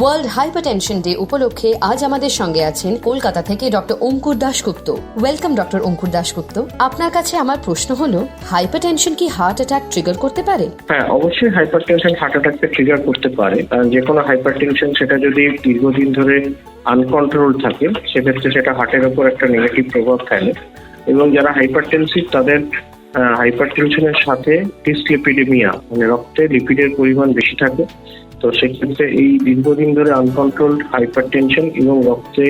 World hypertension day উপলক্ষে আজ আমাদের সঙ্গে আছেন কলকাতা থেকে ডক্টর অঙ্কুর দাশগুপ্ত। ওয়েলকাম ডক্টর অঙ্কুর দাশগুপ্ত। আপনার কাছে আমার প্রশ্ন হলো, হাইপারটেনশন কি হার্ট অ্যাটাক ট্রিগার করতে পারে? হ্যাঁ, অবশ্যই হাইপারটেনশন হার্ট অ্যাটাককে ট্রিগার করতে পারে। যে কোনো হাইপারটেনশন সেটা যদি দীর্ঘদিন ধরে আনকন্ট্রোল থাকে সেক্ষেত্রে সেটা হার্টের উপর একটা নেগেটিভ প্রভাব ফেলে। এবং যারা হাইপারটেনসিভ তাদের হাইপারটেনশনের সাথে ডিসলিপিডেমিয়া মানে রক্তে লিপিডের পরিমাণ বেশি থাকে। তো সেক্ষেত্রে এই দীর্ঘদিন ধরে আনকন্ট্রোলড হাইপারটেনশন এবং রক্তে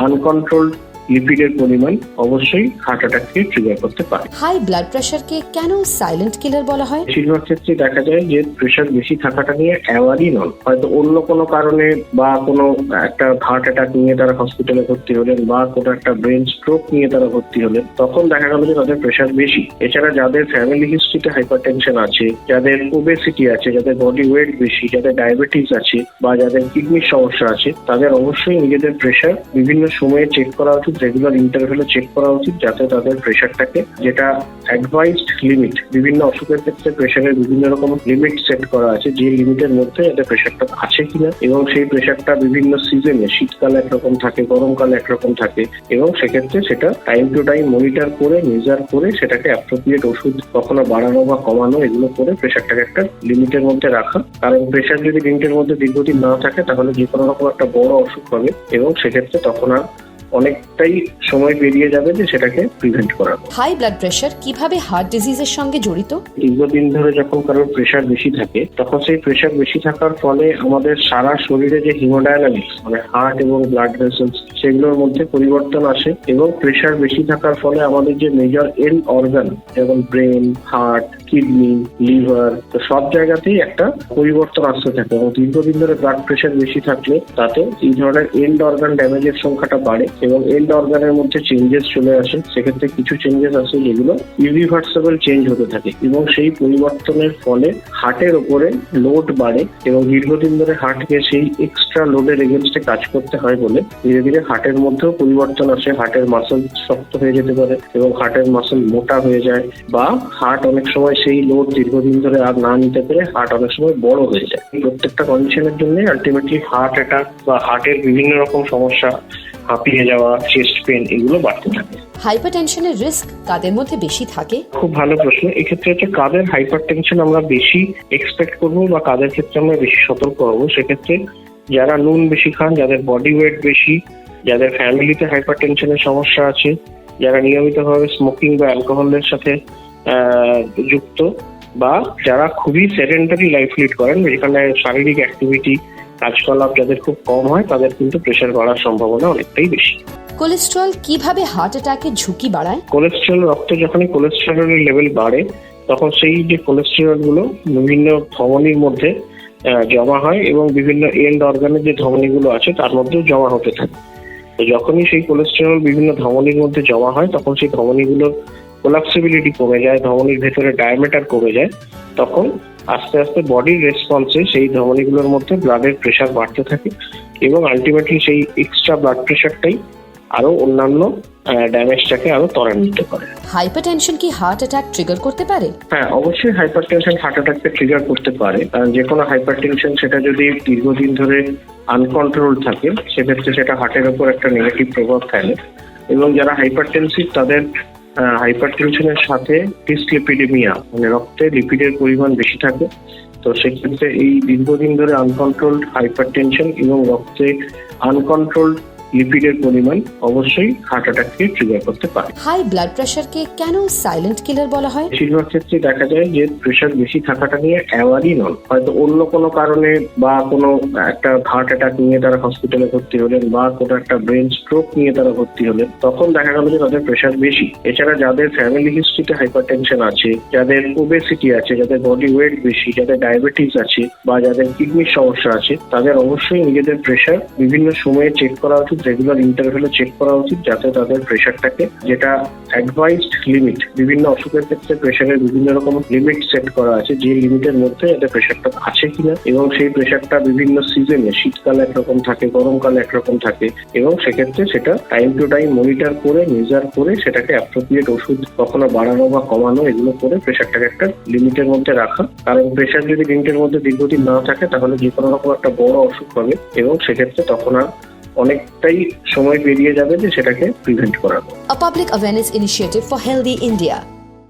আনকন্ট্রোলড লিপিডের পরিমাণ অবশ্যই হার্ট অ্যাটাককে ট্রিগার করতে পারে। হাই ব্লাড প্রেশারকে কেন সাইলেন্ট কিলার বলা হয়? বেশিরভাগ ক্ষেত্রে দেখা যায় যে প্রেশার বেশি থাকাটা নিয়ে অ্যাওয়ারই নন, হয়তো অন্য কোনো কারণে বা কোনো একটা হার্ট অ্যাটাক নিয়ে তারা হসপিটালে ভর্তি হলেন বা কোনো একটা ব্রেন স্ট্রোক নিয়ে তারা ভর্তি হলেন, তখন দেখা গেল যে তাদের প্রেশার বেশি। এছাড়া যাদের ফ্যামিলি হিস্ট্রিতে হাইপারটেনশন আছে, যাদের ওবেসিটি আছে, যাদের বডি ওয়েট বেশি, যাদের ডায়াবেটিস আছে বা যাদের কিডনির সমস্যা আছে, তাদের অবশ্যই নিজেদের প্রেশার বিভিন্ন সময়ে চেক করা উচিত, রেগুলার ইন্টারভ্যালে চেক করা উচিত, যাতে তাদের প্রেশারটাকে যেটা অ্যাডভাইসড লিমিট, বিভিন্ন অসুখের ক্ষেত্রে প্রেশারের বিভিন্ন রকম লিমিট সেট করা আছে, যে লিমিটের মধ্যে এদের প্রেশারটা আছে কিনা, এবং সেই প্রেশারটা বিভিন্ন সিজনে, শীতকালে একরকম থাকে, গরমকালে একরকম থাকে, এবং সেক্ষেত্রে সেটা টাইম টু টাইম মনিটর করে মেজার করে সেটাকে অ্যাপ্রোপ্রিয়েট ওষুধ কখনো বাড়ানো বা কমানো এগুলো করে প্রেশারটাকে একটা লিমিটের মধ্যে রাখা। কারণ প্রেশার যদি লিমিটের মধ্যে দীর্ঘদিন না থাকে তাহলে যে কোনো রকম একটা বড় অসুখ হবে এবং সেক্ষেত্রে তখন আর অনেকটাই সময় পেরিয়ে যাবে যে সেটাকে প্রিভেন্ট করা। হাই ব্লাড প্রেশার কিভাবে হার্ট ডিজিজের সঙ্গে জড়িত? দীর্ঘদিন ধরে যখন কারোর প্রেশার বেশি থাকে তখন সেই প্রেশার বেশি থাকার ফলে আমাদের সারা শরীরে যে হিমোডায়নামিক্স মানে হার্ট এবং ব্লাড ভেসেলস সেগুলোর মধ্যে পরিবর্তন আসে, এবং প্রেশার বেশি থাকার ফলে আমাদের যে মেজর এন্ড অর্গান যেমন ব্রেন, হার্ট, কিডনি, লিভার, তো সব জায়গাতেই একটা পরিবর্তন আসতে থাকে। এবং দীর্ঘদিন ধরে ব্লাড প্রেশার বেশি থাকলে তাতে এই ধরনের এন্ড অর্গান ড্যামেজের সংখ্যাটা বাড়ে এবং এন্ড অর্গানের মধ্যে চেঞ্জেস চলে আসে। সেক্ষেত্রে কিছু চেঞ্জেস আছে যেগুলো ইরিভার্সেবল চেঞ্জ হতে থাকে এবং সেই পরিবর্তনের ফলে হার্টের ওপরে লোড বাড়ে এবং দীর্ঘদিন ধরে হার্টকে সেই এক্সট্রা লোডের এগেনস্টে কাজ করতে হয় বলে ধীরে ধীরে হার্টের মধ্যেও পরিবর্তন আসে। হার্টের মাসল শক্ত হয়ে যেতে পারে এবং হার্টের মাসল মোটা হয়ে যায়, বা হার্ট অনেক সময় সেই লোড দীর্ঘদিন ধরে আর না নিতে পেরে হার্ট অনেক সময় বড় হয়ে যায়। প্রত্যেকটা কন্ডিশনের জন্য আলটিমেটলি হার্ট অ্যাটাক বা হার্টের বিভিন্ন রকম সমস্যা, হাঁপিয়ে যাওয়া, চেস্ট পেন এগুলো বাড়তে থাকে। হাইপারটেনশনের রিস্ক কাদের মধ্যে বেশি থাকে? খুব ভালো প্রশ্ন। এক্ষেত্রে হচ্ছে কাদের হাইপারটেনশন আমরা বেশি এক্সপেক্ট করবো বা কাদের ক্ষেত্রে আমরা বেশি সতর্ক হবো। সেক্ষেত্রে যারা নুন বেশি খান, যাদের বডি ওয়েট বেশি, যাদের ফ্যামিলিতে হাইপারটেনশনের সমস্যা আছে, যারা নিয়মিতভাবে স্মোকিং বা অ্যালকোহলের সাথে যুক্ত, বা যারা খুবই সেডেন্টারি লাইফ লিড করেন, যেখানে শারীরিক অ্যাক্টিভিটি কাজকলাপ যাদের খুব কম হয়, তাদের কিন্তু প্রেশার বাড়ার সম্ভাবনা অনেকটাই বেশি। কোলেস্টেরল কিভাবে হার্ট অ্যাটাকের ঝুঁকি বাড়ায়? কোলেস্টেরল, রক্তে যখনই কোলেস্টেরলের লেভেল বাড়ে তখন সেই যে কোলেস্টেরল গুলো বিভিন্ন ধমনির মধ্যে জমা হয় এবং বিভিন্ন এন্ড অর্গানের যে ধমনিগুলো আছে তার মধ্যেও জমা হতে থাকে। তো যখনই সেই কোলেস্টেরল বিভিন্ন ধমনির মধ্যে জমা হয় তখন সেই ধমনিগুলোর কোলাপসিবিলিটি কমে যায়, ধমনির ভেতরে ডায়ামিটার কমে যায়, তখন আস্তে আস্তে বডির রেসপন্সে সেই ধমনিগুলোর মধ্যে ব্লাডের প্রেশার বাড়তে থাকে এবং আলটিমেটলি সেই এক্সট্রা ব্লাড প্রেশারটাই আরো অন্যান্য ড্যামেজটাকে আরো ত্বরান্বিত করে। হাইপারটেনশন কি হার্ট অ্যাটাক ট্রিগার করতে পারে? হ্যাঁ, অবশ্যই হাইপারটেনশন হার্ট অ্যাটাককে ট্রিগার করতে পারে। কারণ যে কোনো হাইপারটেনশন সেটা যদি দীর্ঘদিন ধরে আনকন্ট্রোল থাকে সেক্ষেত্রে সেটা হার্টের উপর একটা নেগেটিভ প্রভাব ফেলে। এবং যারা হাইপারটেনসিভ তাদের হাইপারটেনশনের সাথে ডিসলিপিডেমিয়া মানে রক্তে লিপিডের পরিমাণ বেশি থাকে। তো সেক্ষেত্রে এই দীর্ঘদিন ধরে আনকন্ট্রোলড হাইপারটেনশন এবং রক্তে আনকন্ট্রোলড লিপিডের পরিমাণ অবশ্যই হার্ট অ্যাটাককে ট্রিগার করতে পারে। হাই ব্লাড প্রেশারকে কেন সাইলেন্ট কিলার বলা হয়? বেশিরভাগ ক্ষেত্রে দেখা যায় যে প্রেশার বেশি থাকাটা নিয়ে অ্যাওয়ারই নন, হয়তো অন্য কোনো কারণে বা কোনো একটা হার্ট অ্যাটাক নিয়ে তারা হসপিটালে ভর্তি হলেন বা কোনো একটা ব্রেন স্ট্রোক নিয়ে তারা ভর্তি হলেন, তখন দেখা গেল যে তাদের প্রেশার বেশি। এছাড়া যাদের ফ্যামিলি হিস্ট্রিতে হাইপারটেনশন আছে, যাদের ওবেসিটি আছে, যাদের বডি ওয়েট বেশি, যাদের ডায়াবেটিস আছে বা যাদের কিডনির সমস্যা আছে, তাদের অবশ্যই নিজেদের প্রেশার বিভিন্ন সময়ে চেক করা উচিত, রেগুলার ইন্টারভেলে চেক করা উচিত, যাতে তাদের প্রেশারটাকে, যেটা অ্যাডভাইসড লিমিট, বিভিন্ন অসুখের ক্ষেত্রে প্রেশারের বিভিন্ন রকম লিমিট সেট করা আছে, যে লিমিটের মধ্যে এদের প্রেশারটা আছে কিনা, এবং সেই প্রেশারটা বিভিন্ন সিজনে, শীতকালে একরকম থাকে, গরমকালে একরকম থাকে, এবং সেক্ষেত্রে সেটা টাইম টু টাইম মনিটর করে, মেজার করে, সেটাকে অ্যাপ্রোপ্রিয়েট ওষুধ কখনো বাড়ানো বা কমানো, এগুলো করে প্রেশারটাকে একটা লিমিটের মধ্যে রাখা। কারণ প্রেশার যদি লিমিটের মধ্যে দীর্ঘদিন না থাকে, তাহলে যে কোনো রকম একটা বড় অসুখ হবে, এবং সেক্ষেত্রে তখন আর অনেকটাই সময় পেরিয়ে যাবে যে সেটাকে প্রিভেন্ট করানো। A public awareness initiative for Healthy India.